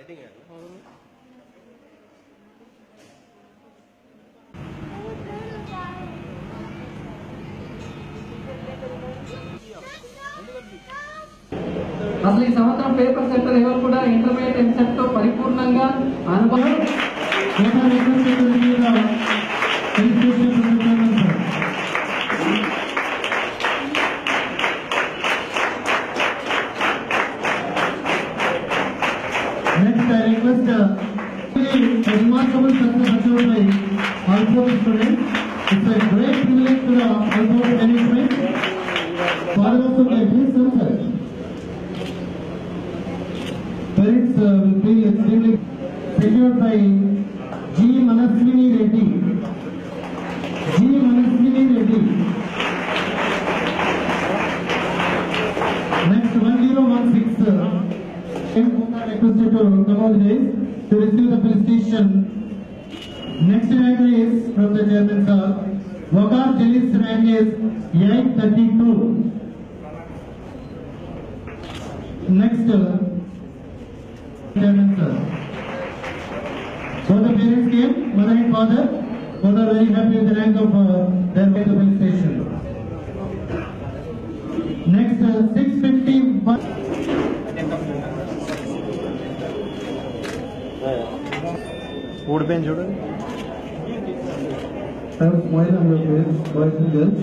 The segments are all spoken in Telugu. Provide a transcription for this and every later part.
అసలు ఈ సంవత్సరం పేపర్ సెంటర్ ఎవరు కూడా ఇంటర్మీడియట్ ఎంసెట్ తో పరిపూర్ణంగా అనుభవం Next, I request a remarkable success achieved by Alphabet students. It's a great privilege to the Alphabet management. Followers of the please answer. Parents will be extremely secured by G. Manaswini Reddy. G. Manaswini Reddy. Next, 1016. Requested to come on days to receive the felicitation. Next event is from the chairman sir. Wakar Jelis rank is 832. Next chairman sir. Both the parents came, mother and father. Both are very happy with the rank of their felicitation. Next 651. Wood bench, children. Have smile on your face, boys and girls.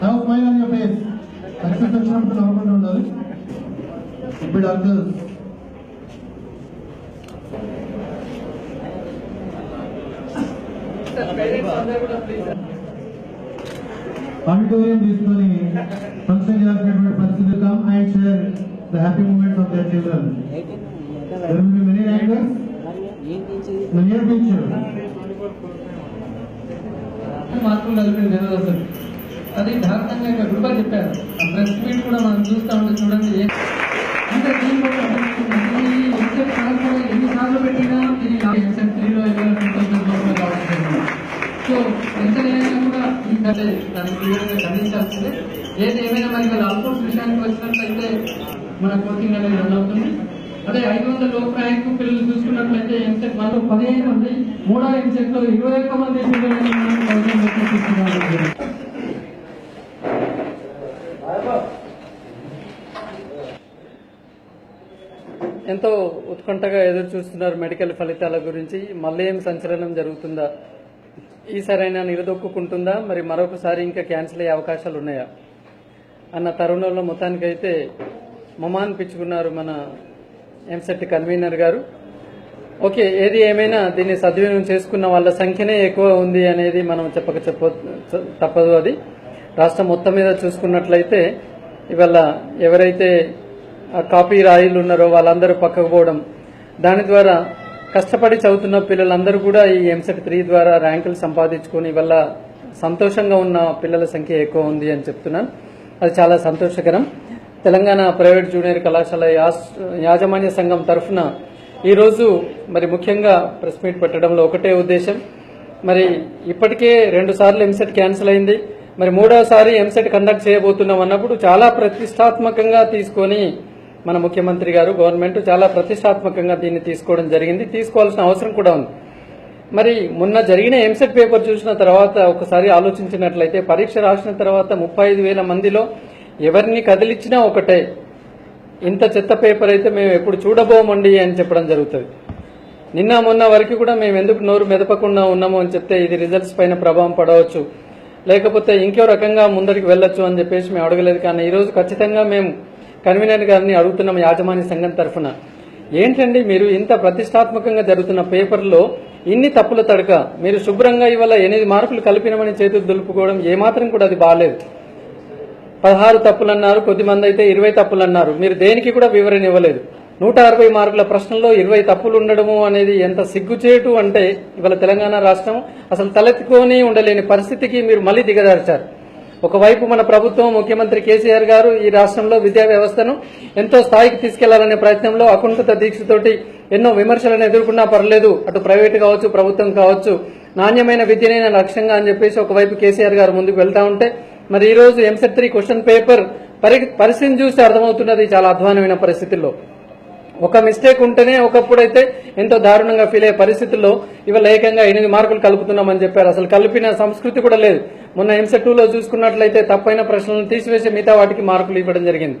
Have smile on your face. Success వచ్చినప్పుడు నవ్వుకుంటూ ఉండాలి. ఇప్పుడు అంకుల్స్ ఆడిటోరియం తీసుకొని ఫంక్షన్ చేయాల్సినటువంటి పరిస్థితి come and share the happy moments of their children. There will be many riders. Near future. మార్కులు కలిపింది జనరల్ అసలు అది దారుణంగా ఇక్కడ గురుగా చెప్పారు. ఆ ప్రెస్ మీట్ కూడా మనం చూస్తా ఉంటే చూడండి. అంటే దీంట్లో ఎన్నిసార్లు పెట్టినా ఇది ఎంసెట్ 3లో సో ఎంత అయినా కూడా ఈ దాన్ని క్లియర్గా ఖండించాల్సిందే. ఏది ఏమైనా మరి వాళ్ళ అవుట్పుట్స్ విషయానికి వచ్చినట్లయితే మన కోచింగ్ అనేది రన్ అవుతుంది. అదే 500 లోపు ర్యాంక్ పిల్లలు చూసుకున్నట్లయితే ఎంసెట్ మనలో 15 మంది, మూడో ఎంసెట్ లో 21 మంది పిల్లలని ఎంతో ఉత్కంఠగా ఎదురు చూస్తున్నారు మెడికల్ ఫలితాల గురించి. మళ్ళీ ఏం సంచలనం జరుగుతుందా, ఈసారైనా నిలదొక్కుంటుందా, మరి మరొకసారి ఇంకా క్యాన్సిల్ అయ్యే అవకాశాలు ఉన్నాయా అన్న తరుణంలో మొత్తానికైతే మమాన్పించుకున్నారు మన ఎంసెట్ కన్వీనర్ గారు. ఓకే, ఏది ఏమైనా దీన్ని సద్వినియోగం చేసుకున్న వాళ్ళ సంఖ్యనే ఎక్కువ ఉంది అనేది మనం తప్పదు. అది రాష్ట్రం మొత్తం మీద చూసుకున్నట్లయితే ఇవాళ ఎవరైతే కాపీ రాయిలు ఉన్నారో వాళ్ళందరూ పక్కకు పోవడం, దాని ద్వారా కష్టపడి చదువుతున్న పిల్లలందరూ కూడా ఈ ఎంసెట్ 3 ద్వారా ర్యాంకులు సంపాదించుకుని వల్ల సంతోషంగా ఉన్న పిల్లల సంఖ్య ఎక్కువ ఉంది అని చెప్తున్నాను. అది చాలా సంతోషకరం. తెలంగాణ ప్రైవేట్ జూనియర్ కళాశాల యాజమాన్య సంఘం తరఫున ఈరోజు మరి ముఖ్యంగా ప్రెస్ మీట్ పెట్టడంలో ఒకటే ఉద్దేశం. మరి ఇప్పటికే 2 సార్లు ఎంసెట్ క్యాన్సిల్ అయింది. మరి 3వసారి ఎంసెట్ కండక్ట్ చేయబోతున్నాం అన్నప్పుడు చాలా ప్రతిష్టాత్మకంగా తీసుకొని మన ముఖ్యమంత్రి గారు, గవర్నమెంట్ చాలా ప్రతిష్టాత్మకంగా దీన్ని తీసుకోవడం జరిగింది. తీసుకోవాల్సిన అవసరం కూడా ఉంది. మరి మొన్న జరిగిన ఎంసెట్ పేపర్ చూసిన తర్వాత ఒకసారి ఆలోచించినట్లయితే పరీక్ష రాసిన తర్వాత 35,000 మందిలో ఎవరిని కదిలిచ్చినా ఒకటే, ఇంత చెత్త పేపర్ అయితే మేము ఎప్పుడు చూడబోమండి అని చెప్పడం జరుగుతుంది. నిన్న మొన్న వరకు కూడా మేము ఎందుకు నోరు మెదపకుండా ఉన్నాము అని చెప్తే ఇది రిజల్ట్స్ పైన ప్రభావం పడవచ్చు, లేకపోతే ఇంకో రకంగా ముందరికి వెళ్ళొచ్చు అని చెప్పేసి మేము అడగలేదు. కానీ ఈరోజు ఖచ్చితంగా మేము కన్వీనర్ గారిని అడుగుతున్నాం యాజమాన్య సంఘం తరఫున, ఏంటండి మీరు ఇంత ప్రతిష్టాత్మకంగా జరుగుతున్న పేపర్లో ఇన్ని తప్పుల తడక, మీరు శుభ్రంగా ఇవాళ 8 మార్కులు కలిపినమని చేతులు దులుపుకోవడం ఏమాత్రం కూడా అది బాలేదు. 16 తప్పులు అన్నారు, కొద్దిమంది అయితే 20 తప్పులు అన్నారు. మీరు దేనికి కూడా వివరణ ఇవ్వలేదు. 160 మార్కుల ప్రశ్నల్లో 20 తప్పులు ఉండడము అనేది ఎంత సిగ్గుచేటు అంటే ఇవాళ తెలంగాణ రాష్ట్రం అసలు తలెత్తుకొని ఉండలేని పరిస్థితికి మీరు మళ్లీ దిగజార్చారు. ఒకవైపు మన ప్రభుత్వం, ముఖ్యమంత్రి కేసీఆర్ గారు ఈ రాష్ట్రంలో విద్యా వ్యవస్థను ఎంతో స్థాయికి తీసుకెళ్లాలనే ప్రయత్నంలో అకుంఠిత దీక్షతోటి ఎన్నో విమర్శలను ఎదుర్కొన్నా పర్లేదు, అటు ప్రైవేట్ కావచ్చు, ప్రభుత్వం కావచ్చు, నాణ్యమైన విద్యనే లక్ష్యంగా అని చెప్పేసి ఒకవైపు కేసీఆర్ గారు ముందుకు వెళ్తా ఉంటే, మరి ఈ రోజు ఎంసెట్ 3 క్వశ్చన్ పేపర్ పరిస్థితిని చూస్తే అర్థమవుతున్నది చాలా అధ్వానమైన పరిస్థితుల్లో. ఒక మిస్టేక్ ఉంటేనే ఒకప్పుడైతే ఎంతో దారుణంగా ఫీల్ అయ్యే పరిస్థితుల్లో ఇవాళ ఏకంగా 8 మార్కులు కలుపుతున్నామని చెప్పారు. అసలు కలిపిన సంస్కృతి కూడా లేదు. మొన్న ఎంసెట్ 2లో చూసుకున్నట్లయితే తప్పైన ప్రశ్నలను తీసివేసి మిగతా వాటికి మార్కులు ఇవ్వడం జరిగింది.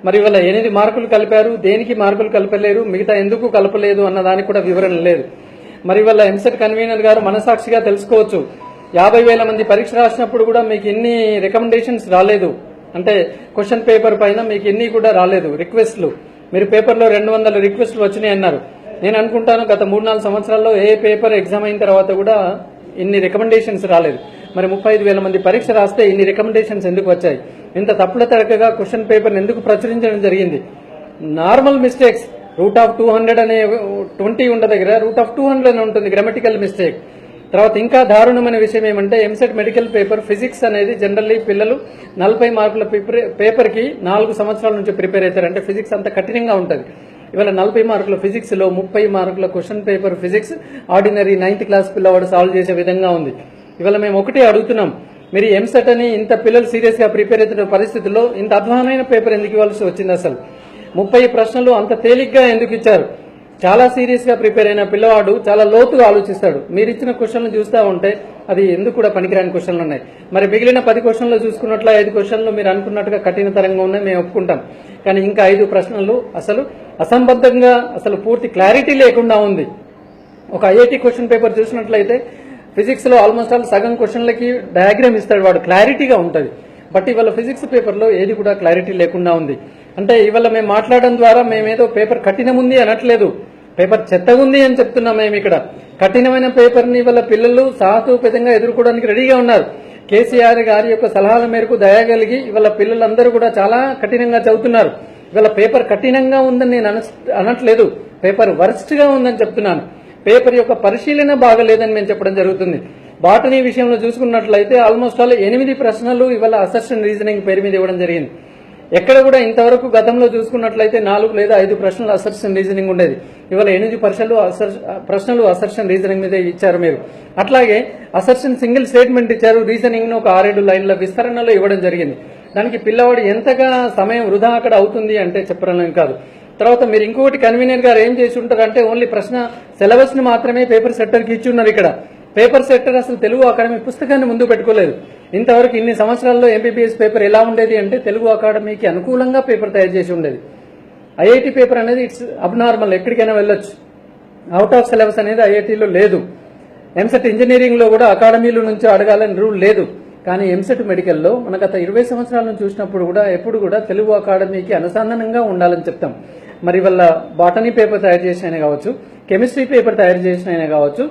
మరి ఇవాళ 8 మార్కులు కలిపారు, దేనికి మార్కులు కలపలేరు, మిగతా ఎందుకు కలపలేదు అన్న దానికి కూడా వివరణ లేదు. మరి ఇవాళ ఎంసెట్ కన్వీనర్ గారు మనసాక్షిగా తెలుసుకోవచ్చు, 50,000 మంది పరీక్ష రాసినప్పుడు కూడా మీకు ఎన్ని రికమెండేషన్స్ రాలేదు, అంటే క్వశ్చన్ పేపర్ పైన మీకు ఎన్ని కూడా రాలేదు రిక్వెస్ట్లు. మీరు పేపర్లో 200 రిక్వెస్ట్లు వచ్చినాయి అన్నారు. నేను అనుకుంటాను గత 3-4 సంవత్సరాల్లో ఏ పేపర్ ఎగ్జామ్ అయిన తర్వాత కూడా ఇన్ని రికమెండేషన్స్ రాలేదు. మరి 35,000 మంది పరీక్ష రాస్తే ఇన్ని రికమెండేషన్స్ ఎందుకు వచ్చాయి? ఇంత తప్పుల తడకగా క్వశ్చన్ పేపర్ ఎందుకు ప్రచురించడం జరిగింది? నార్మల్ మిస్టేక్స్ √200 అనే 20 ఉండ దగ్గర √200 అని ఉంటుంది గ్రామటికల్ మిస్టేక్. తర్వాత ఇంకా దారుణమైన విషయం ఏమంటే ఎంసెట్ మెడికల్ పేపర్ ఫిజిక్స్ అనేది జనరల్లీ పిల్లలు 40 మార్కుల పేపర్కి 4 సంవత్సరాల నుంచి ప్రిపేర్ అవుతారు. అంటే ఫిజిక్స్ అంత కఠినంగా ఉంటుంది. ఇవాళ 40 మార్కుల ఫిజిక్స్ లో 30 మార్కుల question paper physics ordinary 9th class పిల్లవాడు సాల్వ్ చేసే విధంగా ఉంది. ఇవాళ మేము ఒకటే అడుగుతున్నాం, మీరు ఎంసెట్ అని ఇంత పిల్లలు సీరియస్ గా ప్రిపేర్ అవుతున్న పరిస్థితుల్లో ఇంత అధ్వానమైన పేపర్ ఎందుకు ఇవ్వాల్సి వచ్చింది? అసలు 30 ప్రశ్నలు అంత తేలిగ్గా ఎందుకు ఇచ్చారు? చాలా సీరియస్ గా ప్రిపేర్ అయిన పిల్లవాడు చాలా లోతుగా ఆలోచిస్తాడు. మీరు ఇచ్చిన క్వశ్చన్లు చూస్తూ ఉంటే అది ఎందుకు కూడా పనికిరాని క్వశ్చన్లు ఉన్నాయి. మరి మిగిలిన 10 క్వశ్చన్లు చూసుకున్నట్ల 5 క్వశ్చన్లు మీరు అనుకున్నట్టుగా కఠినతరంగా ఉన్నాయి, మేము ఒప్పుకుంటాం. కానీ ఇంకా 5 ప్రశ్నలు అసలు అసంబద్ధంగా, అసలు పూర్తి క్లారిటీ లేకుండా ఉంది. ఒక ఐఐటి క్వశ్చన్ పేపర్ చూసినట్లయితే ఫిజిక్స్ లో ఆల్మోస్ట్ ఆల్ సగం క్వశ్చన్లకి డయాగ్రామ్ ఇస్తాడు, వాడు క్లారిటీగా ఉంటుంది. బట్ ఇవాళ ఫిజిక్స్ పేపర్లో ఏది కూడా క్లారిటీ లేకుండా ఉంది. అంటే ఇవాళ మేము మాట్లాడడం ద్వారా మేమేదో పేపర్ కఠినముంది అనట్లేదు, పేపర్ చెత్తగా ఉంది అని చెప్తున్నాం. మేము ఇక్కడ కఠినమైన పేపర్ని ఇవాళ పిల్లలు సాహసోపేతంగా ఎదుర్కోవడానికి రెడీగా ఉన్నారు. కేసీఆర్ గారి యొక్క సలహాల మేరకు దయగలిగి ఇవాళ పిల్లలందరూ కూడా చాలా కఠినంగా చదువుతున్నారు. ఇవాళ పేపర్ కఠినంగా ఉందని నేను అనట్లేదు, పేపర్ వర్స్ట్ గా ఉందని చెప్తున్నాను. పేపర్ యొక్క పరిశీలన బాగలేదని మేము చెప్పడం జరుగుతుంది. బాటనీ విషయంలో చూసుకున్నట్లయితే ఆల్మోస్ట్ ఆల్ 8 ప్రశ్నలు ఇవాళ అసర్షన్ రీజనింగ్ పేరు మీద ఇవ్వడం జరిగింది. ఎక్కడ కూడా ఇంతవరకు గతంలో చూసుకున్నట్లయితే 4 లేదా 5 ప్రశ్నలు అసర్షన్ రీజనింగ్ ఉండేది. ఇవాళ 8 ప్రశ్నలు అసర్షన్ రీజనింగ్ మీద ఇచ్చారు మీరు. అట్లాగే అసర్షన్ సింగిల్ స్టేట్మెంట్ ఇచ్చారు, రీజనింగ్ ను ఒక 6-7 లైన్ల విస్తరణలో ఇవ్వడం జరిగింది. దానికి పిల్లవాడు ఎంతగా సమయం వృధా అక్కడ అవుతుంది అంటే చెప్పడం కాదు. తర్వాత మీరు ఇంకొకటి కన్వీనర్ గారు ఏం చేసి ఉంటారంటే ఓన్లీ ప్రశ్న సిలబస్ ని మాత్రమే పేపర్ సెట్టర్కి ఇచ్చి ఉన్నారు. ఇక్కడ పేపర్ సెక్టర్ అసలు తెలుగు అకాడమీ పుస్తకాన్ని ముందు పెట్టుకోలేదు. ఇంతవరకు ఇన్ని సంవత్సరాల్లో ఎంబీబీఎస్ పేపర్ ఎలా ఉండేది అంటే తెలుగు అకాడమీకి అనుకూలంగా పేపర్ తయారు చేసి ఉండేది. ఐఐటి పేపర్ అనేది ఇట్స్ అబ్నార్మల్, ఎక్కడికైనా వెళ్ళొచ్చు. అవుట్ ఆఫ్ సిలబస్ అనేది ఐఐటీలో లేదు. ఎంసెట్ ఇంజనీరింగ్ లో కూడా అకాడమీల నుంచి అడగాలని రూల్ లేదు. కానీ ఎంసెట్ మెడికల్లో మన గత 20 సంవత్సరాల నుంచి చూసినప్పుడు కూడా ఎప్పుడు కూడా తెలుగు అకాడమీకి అనుసంధానంగా ఉండాలని చెప్తాం. మరి వల్ల బాటనీ పేపర్ తయారు చేసిన కావచ్చు, కెమిస్ట్రీ పేపర్ తయారు చేసిన కావచ్చు,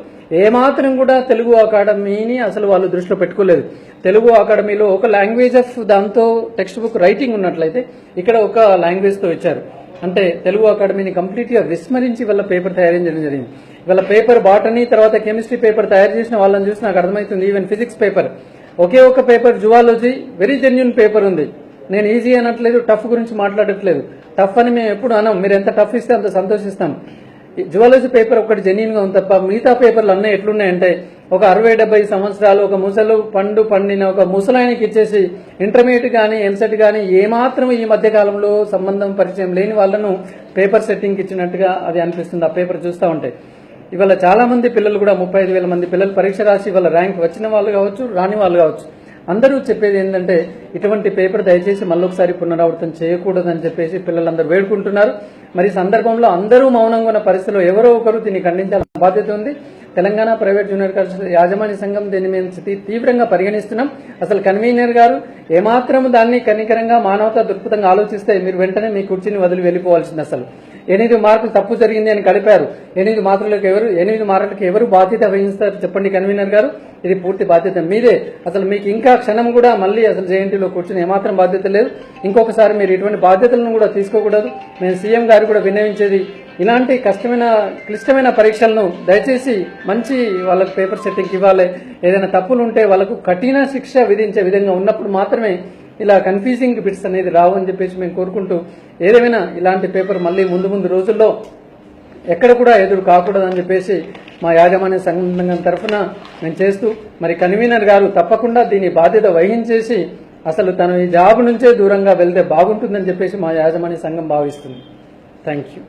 ఏమాత్రం కూడా తెలుగు అకాడమీని అసలు వాళ్ళు దృష్టిలో పెట్టుకోలేదు. తెలుగు అకాడమీలో ఒక లాంగ్వేజ్ ఆఫ్ దాంతో టెక్స్ట్ బుక్ రైటింగ్ ఉన్నట్లయితే ఇక్కడ ఒక లాంగ్వేజ్ తో ఇచ్చారు. అంటే తెలుగు అకాడమీని కంప్లీట్ గా విస్మరించి వాళ్ళ పేపర్ తయారు చేయడం జరిగింది. వాళ్ళ పేపర్ బాటనీ తర్వాత కెమిస్ట్రీ పేపర్ తయారు చేసిన వాళ్ళని చూసి నాకు అర్థమవుతుంది. ఈవెన్ ఫిజిక్స్ పేపర్ ఒకే ఒక paper zoology very genuine paper ఉంది. నేను ఈజీ అనట్లేదు, టఫ్ గురించి మాట్లాడట్లేదు. టఫ్ అని మేము ఎప్పుడు అనం, మీరు ఎంత టఫ్ ఇస్తే అంత సంతోషిస్తాం. జువాలజీ పేపర్ ఒకటి జెన్యూన్ గా ఉంది తప్ప మిగతా పేపర్లు అన్నీ ఎట్లున్నాయంటే ఒక 60-70 సంవత్సరాలు ఒక ముసలు పండిన ఒక ముసలాయనకి ఇచ్చేసి ఇంటర్మీడియట్ కానీ ఎంసెట్ కానీ ఏమాత్రం ఈ మధ్య కాలంలో సంబంధం పరిచయం లేని వాళ్ళను పేపర్ సెట్టింగ్ ఇచ్చినట్టుగా అది అనిపిస్తుంది ఆ పేపర్ చూస్తూ ఉంటే. ఇవాళ చాలా మంది పిల్లలు కూడా 35,000 మంది పిల్లలు పరీక్ష రాసి ఇవాళ ర్యాంక్ వచ్చిన వాళ్ళు కావచ్చు, రాని వాళ్ళు కావచ్చు, అందరూ చెప్పేది ఏంటంటే ఇటువంటి పేపర్ దయచేసి మళ్ళొకసారి పునరావృతం చేయకూడదని చెప్పేసి పిల్లలందరూ వేడుకుంటున్నారు. మరి సందర్భంలో అందరూ మౌనంగా ఉన్న పరిస్థితిలో ఎవరో ఒకరు దీన్ని ఖండించాల్సిన బాధ్యత ఉంది. తెలంగాణ ప్రైవేట్ జూనియర్ కాలేజ్ యాజమాన్య సంఘం దీన్ని మేము తీవ్రంగా పరిగణిస్తున్నాం. అసలు కన్వీనర్ గారు ఏమాత్రం దాన్ని కనికరంగా మానవతా దృక్పథంగా ఆలోచిస్తే మీరు వెంటనే మీ కుర్చీని వదిలి వెళ్ళిపోవాల్సింది. అసలు 8 మార్కులు తప్పు జరిగింది అని కలిపారు. 8 మార్కులకు ఎవరు బాధ్యత వహిస్తారు చెప్పండి కన్వీనర్ గారు? ఇది పూర్తి బాధ్యత మీదే. అసలు మీకు ఇంకా క్షణం కూడా మళ్ళీ అసలు జేఎన్టీలో కూర్చుని ఏమాత్రం బాధ్యత లేదు. ఇంకొకసారి మీరు ఇటువంటి బాధ్యతలను కూడా తీసుకోకూడదు. నేను సీఎం గారు కూడా విన్నవించేది, ఇలాంటి క్లిష్టమైన పరీక్షలను దయచేసి మంచి వాళ్ళకు పేపర్ సెట్టింగ్ ఇవ్వాలి. ఏదైనా తప్పులు ఉంటే వాళ్ళకు కఠిన శిక్ష విధించే విధంగా ఉన్నప్పుడు మాత్రమే ఇలా కన్ఫ్యూజింగ్ బిట్స్ అనేది రావు అని చెప్పేసి మేము కోరుకుంటూ, ఏదేమైనా ఇలాంటి పేపర్ మళ్ళీ ముందు రోజుల్లో ఎక్కడ కూడా ఎదురు కాకూడదని చెప్పేసి మా యాజమాన్య సంఘం తరఫున మేము చేస్తూ, మరి కన్వీనర్ గారు తప్పకుండా దీని బాధ్యత వహించేసి అసలు తను ఈ జాబ్ నుంచే దూరంగా వెళ్తే బాగుంటుందని చెప్పేసి మా యాజమాన్య సంఘం భావిస్తుంది. Thank you.